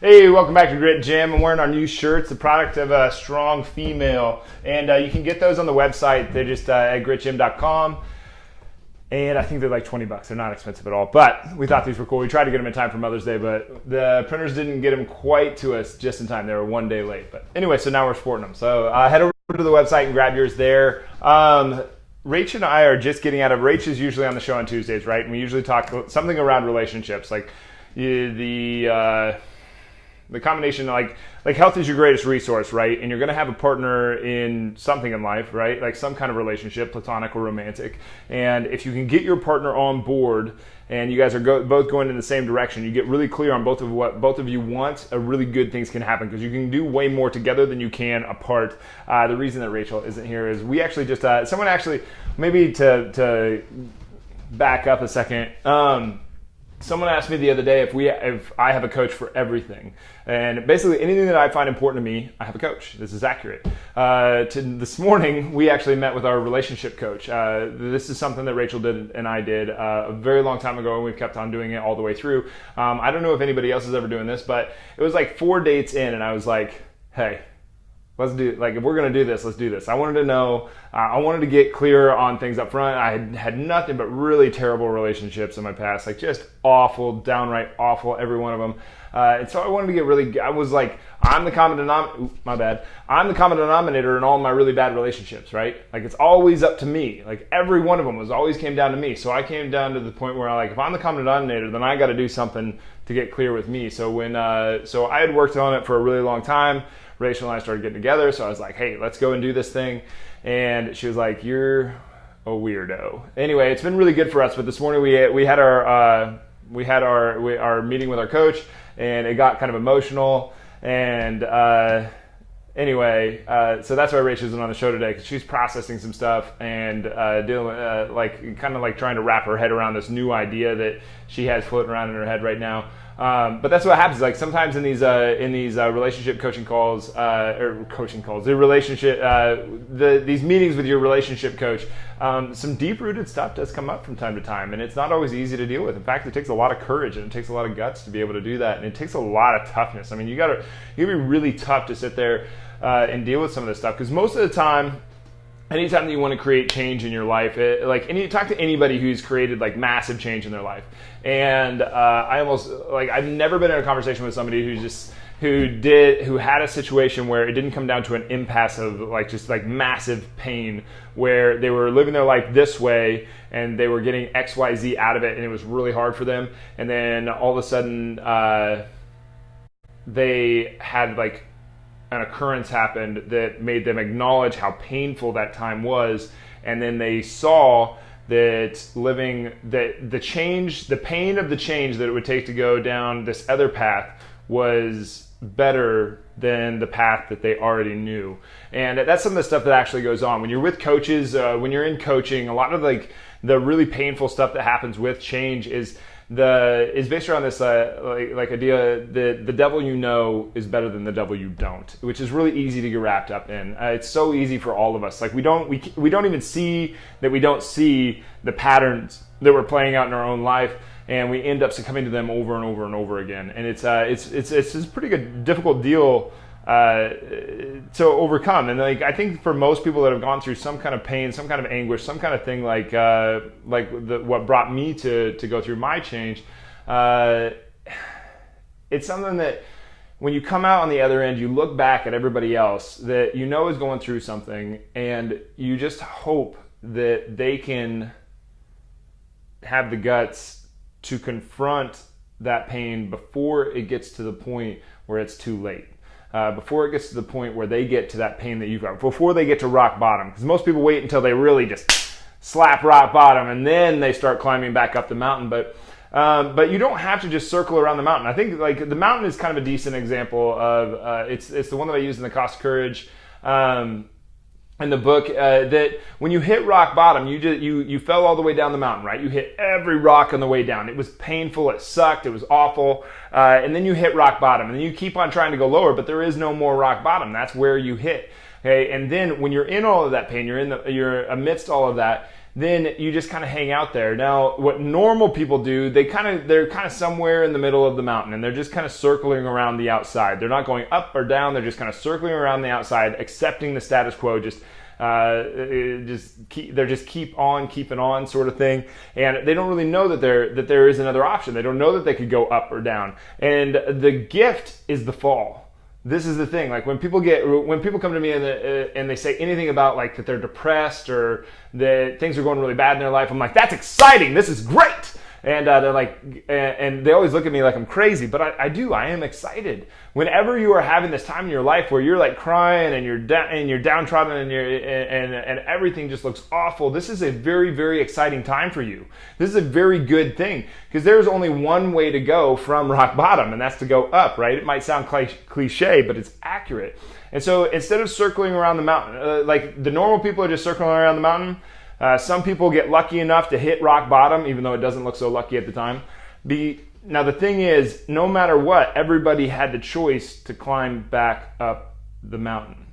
Hey, welcome back to Grit Gym. I'm wearing our new shirts, the product of a strong female. And you can get those on the website. They're just at gritgym.com. And I think they're like $20. They're not expensive at all. But we thought these were cool. We tried to get them in time for Mother's Day, but the printers didn't get them quite to us just in time. They were one day late. But anyway, so now we're sporting them. So head over to the website and grab yours there. Rach and I are just getting out of, Rach is usually on the show on Tuesdays, right? And we usually talk something around relationships, like the combination, like health is your greatest resource, right? And you're going to have a partner in something in life, right? Like some kind of relationship, platonic or romantic. And if you can get your partner on board and you guys are both going in the same direction, you get really clear on both of what both of you want, really good things can happen because you can do way more together than you can apart. The reason that Rachel isn't here is we actually just, someone actually, maybe to back up a second, someone asked me the other day if I have a coach for everything. And basically anything that I find important to me, I have a coach. This is accurate. This morning, we actually met with our relationship coach. This is something that Rachel did and I did a very long time ago, and we've kept on doing it all the way through. I don't know if anybody else is ever doing this, but it was like 4 dates in, and I was like, hey, let's do, like, if we're going to do this, let's do this. I wanted to know, I wanted to get clear on things up front. I had nothing but really terrible relationships in my past, like just awful, downright awful, every one of them. And so I wanted to get really, I was like, I'm the common denominator, I'm the common denominator in all my really bad relationships, right? Like it's always up to me. Like every one of them always came down to me. So I came down to the point where like, if I'm the common denominator, then I got to do something to get clear with me. So so I had worked on it for a really long time. Rachel and I started getting together, so I was like, hey, let's go and do this thing. And she was like, you're a weirdo. Anyway, it's been really good for us, but this morning we had our meeting with our coach, and it got kind of emotional. And anyway, so that's why Rachel isn't on the show today, because she's processing some stuff and dealing kind of trying to wrap her head around this new idea that she has floating around in her head right now. But that's what happens. Like sometimes in these relationship coaching calls, these meetings with your relationship coach, some deep-rooted stuff does come up from time to time, and it's not always easy to deal with. In fact, it takes a lot of courage and it takes a lot of guts to be able to do that, and it takes a lot of toughness. I mean, you gotta be really tough to sit there and deal with some of this stuff, because most of the time, anytime that you want to create change in your life, you talk to anybody who's created like massive change in their life, and I've never been in a conversation with somebody who had a situation where it didn't come down to an impasse of just massive pain, where they were living their life this way and they were getting XYZ out of it, and it was really hard for them, and then all of a sudden they had an occurrence happened that made them acknowledge how painful that time was, and then they saw that the pain of the change that it would take to go down this other path was better than the path that they already knew. And that's some of the stuff that actually goes on when you're with coaches. When you're in coaching, a lot of the really painful stuff that happens with change is based around this idea that the devil you know is better than the devil you don't, which is really easy to get wrapped up in. It's so easy for all of us. Like we don't even see that we don't see the patterns that we're playing out in our own life, and we end up succumbing to them over and over and over again. And it's a pretty good difficult deal to overcome. And I think for most people that have gone through some kind of pain, some kind of anguish, some kind of thing what brought me to go through my change, it's something that when you come out on the other end, you look back at everybody else that you know is going through something, and you just hope that they can have the guts to confront that pain before it gets to the point where it's too late. Before it gets to the point where they get to that pain that you've got, before they get to rock bottom. Because most people wait until they really just slap rock bottom, and then they start climbing back up the mountain. But you don't have to just circle around the mountain. I think the mountain is kind of a decent example of, it's the one that I use in the Cost of Courage in the book, that when you hit rock bottom, you fell all the way down the mountain, right? You hit every rock on the way down. It was painful, it sucked, it was awful, and then you hit rock bottom, and then you keep on trying to go lower, but there is no more rock bottom. That's where you hit. Okay, and then when you're in all of that pain, you're amidst all of that, then you just kind of hang out there. Now, what normal people do, they're kind of somewhere in the middle of the mountain, and they're just kind of circling around the outside. They're not going up or down. They're just kind of circling around the outside, accepting the status quo, keep on keeping on sort of thing, and they don't really know that there is another option. They don't know that they could go up or down, and the gift is the fall. This is the thing. Like when people come to me and they say anything about like that they're depressed or that things are going really bad in their life, I'm like, that's exciting. This is great. And they're like, and they always look at me like I'm crazy, but I am excited. Whenever you are having this time in your life where you're like crying and you're downtrodden and everything just looks awful, this is a very, very exciting time for you. This is a very good thing because there's only one way to go from rock bottom, and that's to go up, right? It might sound cliche, but it's accurate. And so instead of circling around the mountain, like the normal people are just circling around the mountain, some people get lucky enough to hit rock bottom, even though it doesn't look so lucky at the time. Now the thing is, no matter what, everybody had the choice to climb back up the mountain.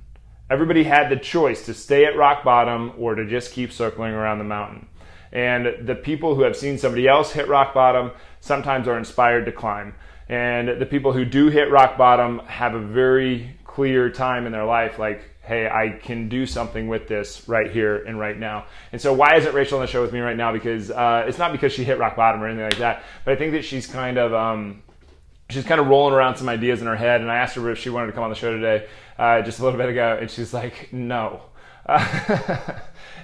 Everybody had the choice to stay at rock bottom or to just keep circling around the mountain. And the people who have seen somebody else hit rock bottom sometimes are inspired to climb. And the people who do hit rock bottom have a very clear time in their life, like, hey, I can do something with this right here and right now. And so why isn't Rachel on the show with me right now? Because it's not because she hit rock bottom or anything like that, but I think that she's kind of rolling around some ideas in her head. And I asked her if she wanted to come on the show today just a little bit ago, and she's like, no.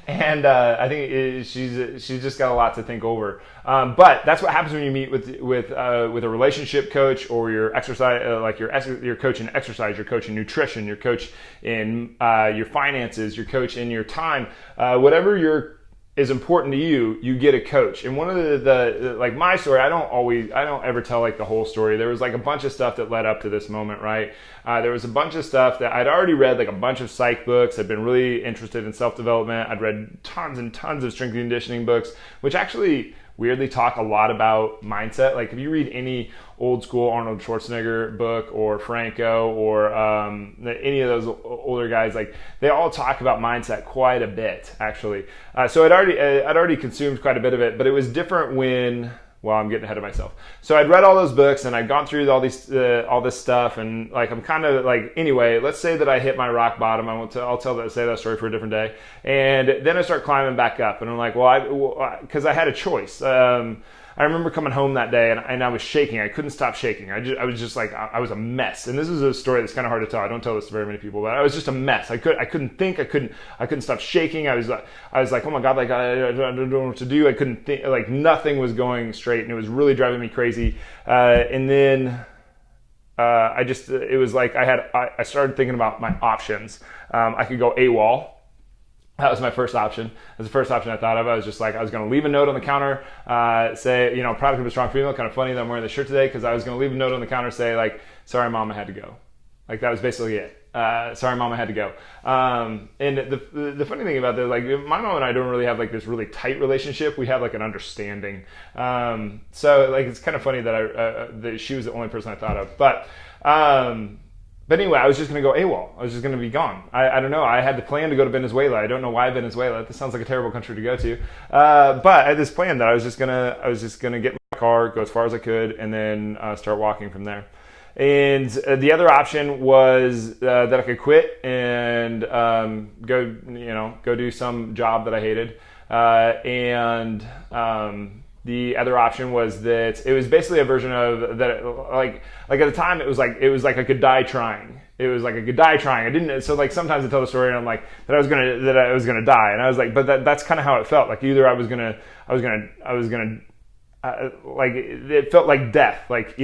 And I think she's just got a lot to think over. But that's what happens when you meet with a relationship coach or your exercise, your coach in exercise, your coach in nutrition, your coach in your finances, your coach in your time, whatever is important to you, you get a coach. And one of the like my story, I don't ever tell like the whole story. There was like a bunch of stuff that led up to this moment, right? There was a bunch of stuff that I'd already read, like a bunch of psych books. I'd been really interested in self-development. I'd read tons and tons of strength and conditioning books, which actually weirdly talk a lot about mindset. Like if you read any old school Arnold Schwarzenegger book or Franco or any of those older guys, like they all talk about mindset quite a bit actually. So I'd already consumed quite a bit of it, but it was different when, well, I'm getting ahead of myself. So I'd read all those books and I'd gone through all this stuff, and like I'm kind of like, anyway, let's say that I hit my rock bottom. I'll say that story for a different day. And then I start climbing back up, and I'm like, because I had a choice. I remember coming home that day and I was shaking. I couldn't stop shaking. I was just like, I was a mess. And this is a story that's kind of hard to tell. I don't tell this to very many people, but I was just a mess. I couldn't think. I couldn't stop shaking. I was like, oh my God, like I don't know what to do. I couldn't think, like nothing was going straight, and it was really driving me crazy. And then it was like I started thinking about my options. I could go AWOL. That was my first option. That was the first option I thought of. I was just like, I was going to leave a note on the counter, say, product of a strong female. Kind of funny that I'm wearing the shirt today, because I was going to leave a note on the counter, say like, sorry, Mom, I had to go. Like that was basically it. Sorry, Mom, I had to go. And the funny thing about that, like my mom and I don't really have like this really tight relationship. We have like an understanding. So like it's kind of funny that that she was the only person I thought of. But anyway, I was just going to go AWOL. I was just going to be gone. I don't know. I had the plan to go to Venezuela. I don't know why Venezuela. This sounds like a terrible country to go to. But I had this plan that I was just going to get in my car, go as far as I could, and then start walking from there. And the other option was that I could quit and go do some job that I hated. The other option was that it was basically a version of that, like at the time it was like I could die trying. It was like I could die trying. I didn't. So like sometimes I tell the story and I'm like that I was gonna die, and I was like, but that's kind of how it felt. Like either I was gonna like it felt like death. Like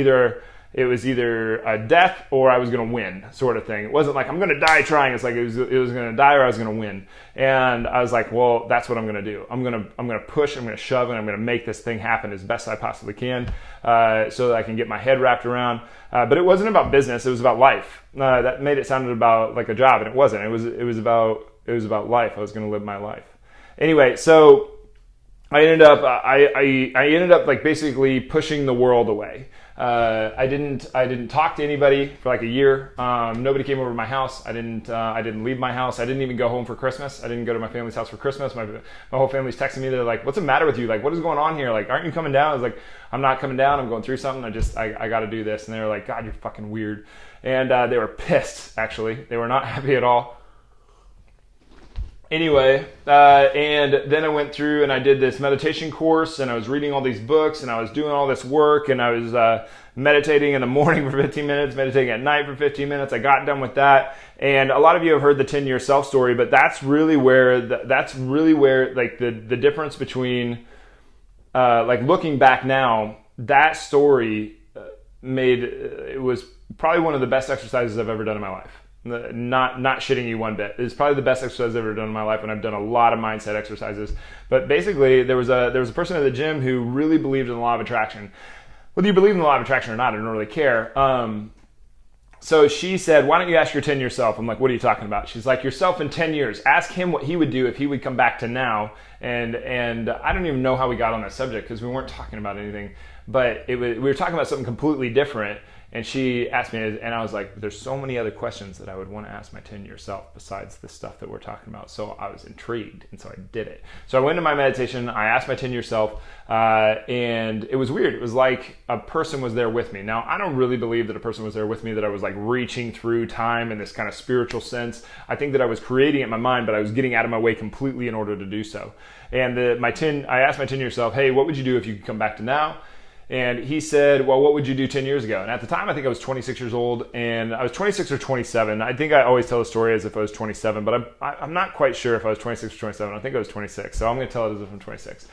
it was either a death or I was going to win, sort of thing. It wasn't like I'm going to die trying. It's like it was going to die or I was going to win. And I was like, well, that's what I'm going to do. I'm going to push, I'm going to shove, and I'm going to make this thing happen as best I possibly can, so that I can get my head wrapped around. But it wasn't about business. It was about life. That made it sound about like a job, and it wasn't. It was about life. I was going to live my life. Anyway, so I ended up like basically pushing the world away. I didn't talk to anybody for like a year. Nobody came over to my house. I didn't leave my house. I didn't even go home for Christmas. I didn't go to my family's house for Christmas. My whole family's texting me. They're like, "What's the matter with you? Like, what is going on here? Like, aren't you coming down?" I was like, "I'm not coming down. I'm going through something. I got to do this." And they were like, "God, you're fucking weird." And they were pissed. Actually, they were not happy at all. Anyway, and then I went through and I did this meditation course, and I was reading all these books, and I was doing all this work, and I was meditating in the morning for 15 minutes, meditating at night for 15 minutes. I got done with that, and a lot of you have heard the 10-year self story, but that's really where like the difference between like looking back now, that story it was probably one of the best exercises I've ever done in my life. Not shitting you one bit. It's probably the best exercise I've ever done in my life, and I've done a lot of mindset exercises. But basically, there was a person at the gym who really believed in the law of attraction. Whether you believe in the law of attraction or not, I don't really care. So she said, "Why don't you ask your 10-year self?" I'm like, "What are you talking about?" She's like, "Yourself in 10 years. Ask him what he would do if he would come back to now." And I don't even know how we got on that subject because we weren't talking about anything, but we were talking about something completely different. And she asked me, and I was like, "There's so many other questions that I would want to ask my 10-year self besides the stuff that we're talking about." So I was intrigued, and so I did it. So I went to my meditation. I asked my 10-year self, and it was weird. It was like a person was there with me. Now, I don't really believe that a person was there with me, that I was like reaching through time in this kind of spiritual sense. I think that I was creating it in my mind, but I was getting out of my way completely in order to do so. And I asked my 10-year self, "Hey, what would you do if you could come back to now?" And he said, "Well, what would you do 10 years ago?" And at the time, I think I was 26 years old, and I was 26 or 27. I think I always tell the story as if I was 27, but I'm not quite sure if I was 26 or 27. I think I was 26, so I'm going to tell it as if I'm 26.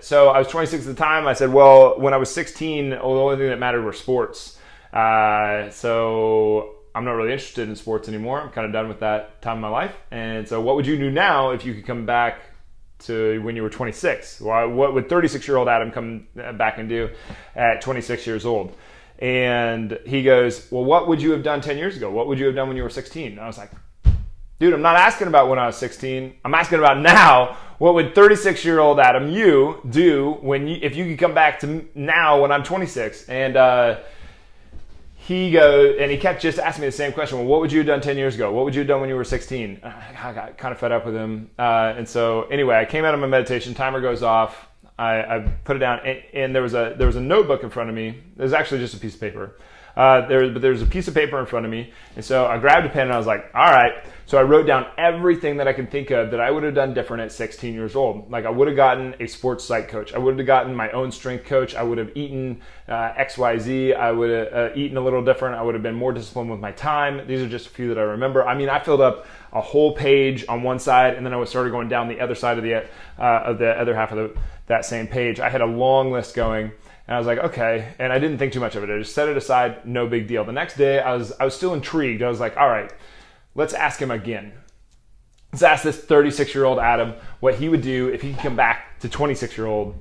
So I was 26 at the time. I said, well, when I was 16, the only thing that mattered were sports. So I'm not really interested in sports anymore. I'm kind of done with that time of my life. And so what would you do now if you could come back to when you were 26? Well, what would 36-year-old Adam come back and do at 26 years old? And he goes, "Well, what would you have done 10 years ago? What would you have done when you were 16? And I was like, "Dude, I'm not asking about when I was 16. I'm asking about now. What would 36-year-old Adam you do if you could come back to now when I'm 26? And he kept just asking me the same question. "Well, what would you have done 10 years ago? What would you have done when you were 16? I got kind of fed up with him. And so anyway, I came out of my meditation, timer goes off. I put it down, and there was a notebook in front of me. There's actually just a piece of paper. There's a piece of paper in front of me. And so I grabbed a pen and I was like, all right. So I wrote down everything that I could think of that I would have done different at 16 years old. Like I would have gotten a sports psych coach. I would have gotten my own strength coach. I would have eaten XYZ. I would have eaten a little different. I would have been more disciplined with my time. These are just a few that I remember. I mean, I filled up a whole page on one side, and then I started going down the other side of the other half of that same page. I had a long list going. And I was like, okay. And I didn't think too much of it. I just set it aside. No big deal. The next day, I was still intrigued. I was like, all right, let's ask him again. Let's ask this 36-year-old Adam what he would do if he could come back to 26-year-old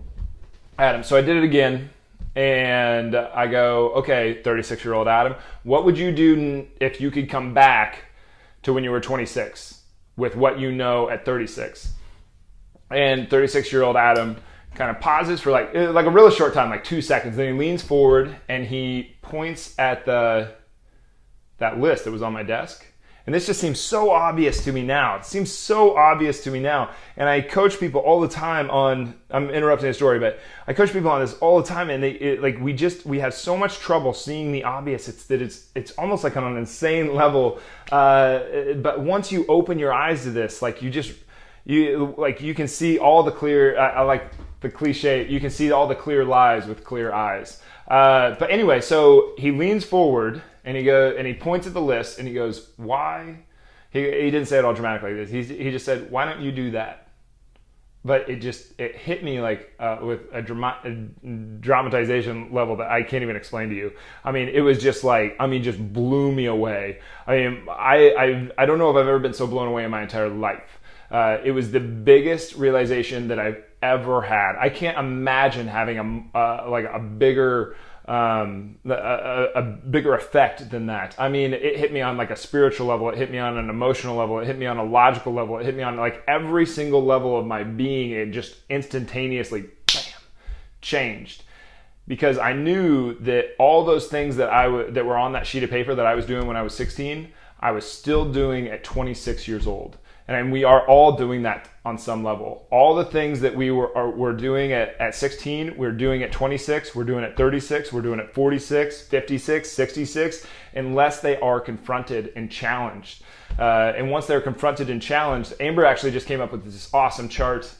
Adam. So I did it again. And I go, okay, 36-year-old Adam, what would you do if you could come back to when you were 26 with what you know at 36? And 36-year-old Adam kind of pauses for like a really short time, like 2 seconds. Then he leans forward and he points at that list that was on my desk. And this just seems so obvious to me now. It seems so obvious to me now. And I coach people all the time on, I'm interrupting the story, but I coach people on this all the time. And we have so much trouble seeing the obvious. It's almost like on an insane level. But once you open your eyes to this, like you can see all the clear, I like the cliche, you can see all the clear lies with clear eyes. But anyway, so he leans forward and he points at the list and he goes, why? He didn't say it all dramatically like this. He just said, why don't you do that? But it hit me like with a dramatization level that I can't even explain to you. I mean, it was just just blew me away. I mean, I don't know if I've ever been so blown away in my entire life. It was the biggest realization that I've ever had. I can't imagine having a bigger effect than that. I mean, it hit me on like a spiritual level. It hit me on an emotional level. It hit me on a logical level. It hit me on like every single level of my being. It just instantaneously, bam, changed. because I knew that all those things that that were on that sheet of paper that I was doing when I was 16, I was still doing at 26 years old. And we are all doing that on some level. All the things that we're doing at 16, we're doing at 26, we're doing at 36, we're doing at 46, 56, 66, unless they are confronted and challenged. And once they're confronted and challenged, Amber actually just came up with this awesome chart.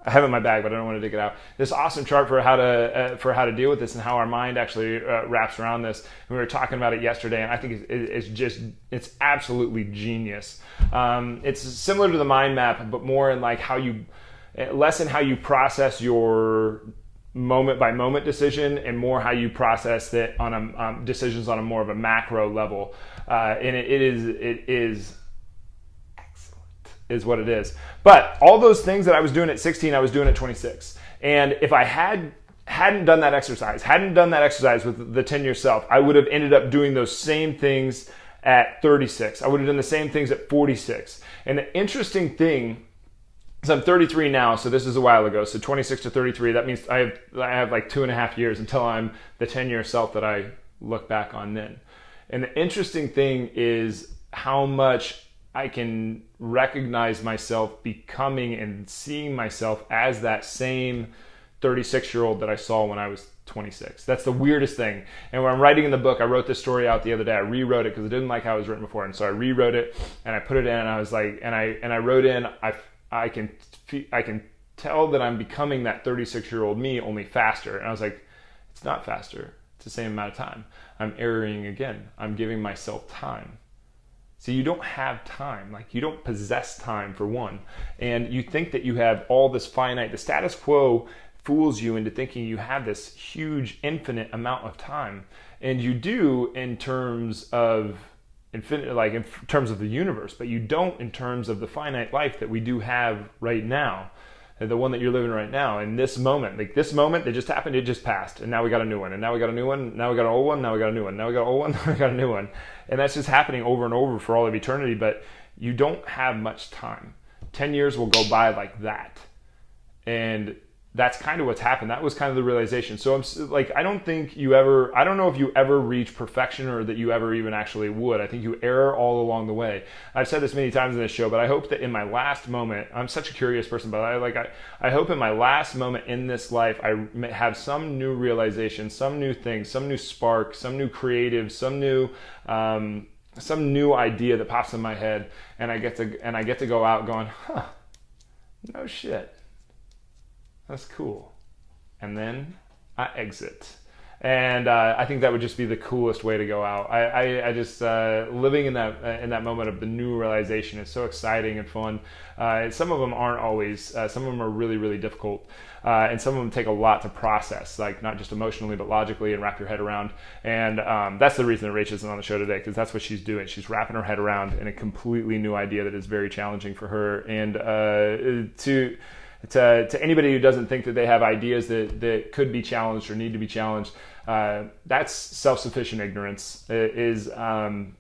I have it in my bag, but I don't want to dig it out. This awesome chart for how to deal with this and how our mind actually wraps around this. And we were talking about it yesterday, and I think it's absolutely genius. It's similar to the mind map, but more in like less in how you process your moment by moment decision, and more how you process it on decisions on a more of a macro level. And it is what it is. But all those things that I was doing at 16, I was doing at 26. And if I hadn't done that exercise with the 10-year self, I would have ended up doing those same things at 36. I would have done the same things at 46. And the interesting thing is I'm 33 now, so this is a while ago. So 26 to 33, that means I have like 2.5 years until I'm the 10-year self that I look back on then. And the interesting thing is how much I can recognize myself becoming and seeing myself as that same 36-year-old that I saw when I was 26. That's the weirdest thing. And when I'm writing in the book, I wrote this story out the other day. I rewrote it because I didn't like how it was written before, and so I rewrote it and I put it in. And I was like, and I wrote in, I can tell that I'm becoming that 36-year-old me, only faster. And I was like, it's not faster. It's the same amount of time. I'm erring again. I'm giving myself time. So you don't have time, like you don't possess time for one. And you think that you have all this finite, the status quo fools you into thinking you have this huge infinite amount of time. And you do in terms of infinite, like in terms of the universe, but you don't in terms of the finite life that we do have right now. The one that you're living right now, in this moment. Like this moment that just happened, it just passed. And now we got a new one. And now we got a new one. Now we got an old one. Now we got a new one. Now we got an old one. Now we got a new one. And that's just happening over and over for all of eternity. But you don't have much time. 10 years will go by like that. And that's kind of what's happened. That was kind of the realization. So I'm like, I don't know if you ever reach perfection or that you ever even actually would. I think you err all along the way. I've said this many times in this show, but I hope that in my last moment, I'm such a curious person, but I hope in my last moment in this life, I have some new realization, some new thing, some new spark, some new creative, some new idea that pops in my head. And I get to go out going, no shit. That's cool. And then I exit. And I think that would just be the coolest way to go out. I just living in that moment of the new realization is so exciting and fun. Some of them aren't always. Some of them are really, really difficult. And some of them take a lot to process, like not just emotionally, but logically, and wrap your head around. And that's the reason that Rach isn't on the show today, because that's what she's doing. She's wrapping her head around in a completely new idea that is very challenging for her. And to anybody who doesn't think that they have ideas that could be challenged or need to be challenged, that's self-sufficient ignorance is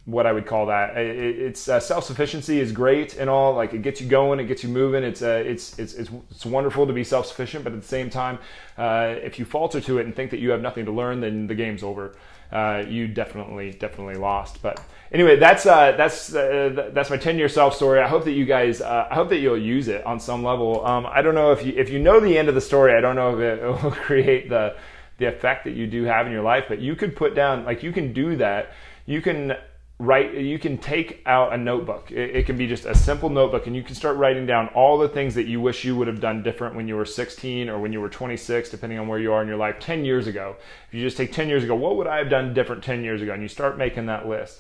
what I would call that. It's self-sufficiency is great and all, like it gets you going, it gets you moving. It's wonderful to be self-sufficient, but at the same time, if you falter to it and think that you have nothing to learn, then the game's over. You definitely lost. But anyway, that's my 10-year self story. I hope that you guys, I hope that you'll use it on some level. I don't know if you know the end of the story. I don't know if it will create the effect that you do have in your life. But you could put down, like you can do that. You can write. You can take out a notebook. It can be just a simple notebook, and you can start writing down all the things that you wish you would have done different when you were 16 or when you were 26, depending on where you are in your life. 10 years ago, if you just take 10 years ago, what would I have done different 10 years ago? And you start making that list,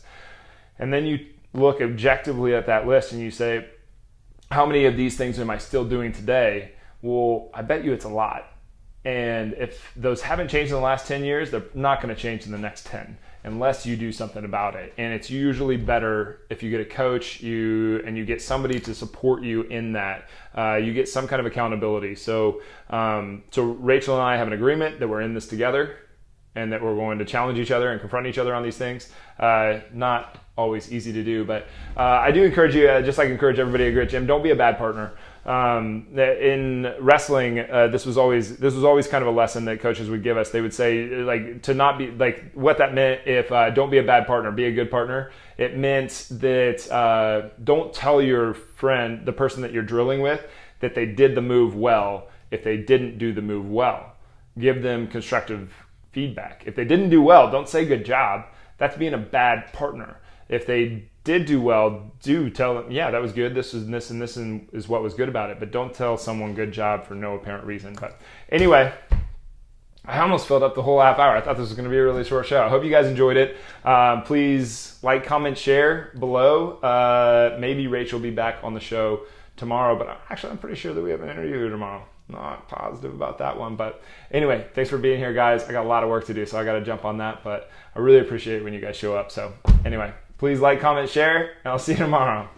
and then you look objectively at that list and you say, how many of these things am I still doing today? Well, I bet you it's a lot. And if those haven't changed in the last 10 years, they're not going to change in the next 10 unless you do something about it. And it's usually better if you get a coach and you get somebody to support you in that. You get some kind of accountability. So Rachel and I have an agreement that we're in this together. and that we're going to challenge each other and confront each other on these things. Not always easy to do, but I do encourage you, just like I encourage everybody at Grit Gym, don't be a bad partner. In wrestling, this was always kind of a lesson that coaches would give us. They would say, like, to not be like, what that meant, if don't be a bad partner, be a good partner. It meant that don't tell your friend, the person that you're drilling with, that they did the move well if they didn't do the move well. Give them constructive feedback. If they didn't do well, don't say good job. That's being a bad partner. If they did do well, do tell them, yeah, that was good. This is this and this and is what was good about it. But don't tell someone good job for no apparent reason. But anyway, I almost filled up the whole half hour. I thought this was going to be a really short show. I hope you guys enjoyed it. Please like, comment, share below. Maybe Rachel will be back on the show tomorrow, but actually I'm pretty sure that we have an interview tomorrow. Not positive about that one, but anyway, thanks for being here, guys. I got a lot of work to do, so I got to jump on that, but I really appreciate it when you guys show up. So anyway, please like, comment, share, and I'll see you tomorrow.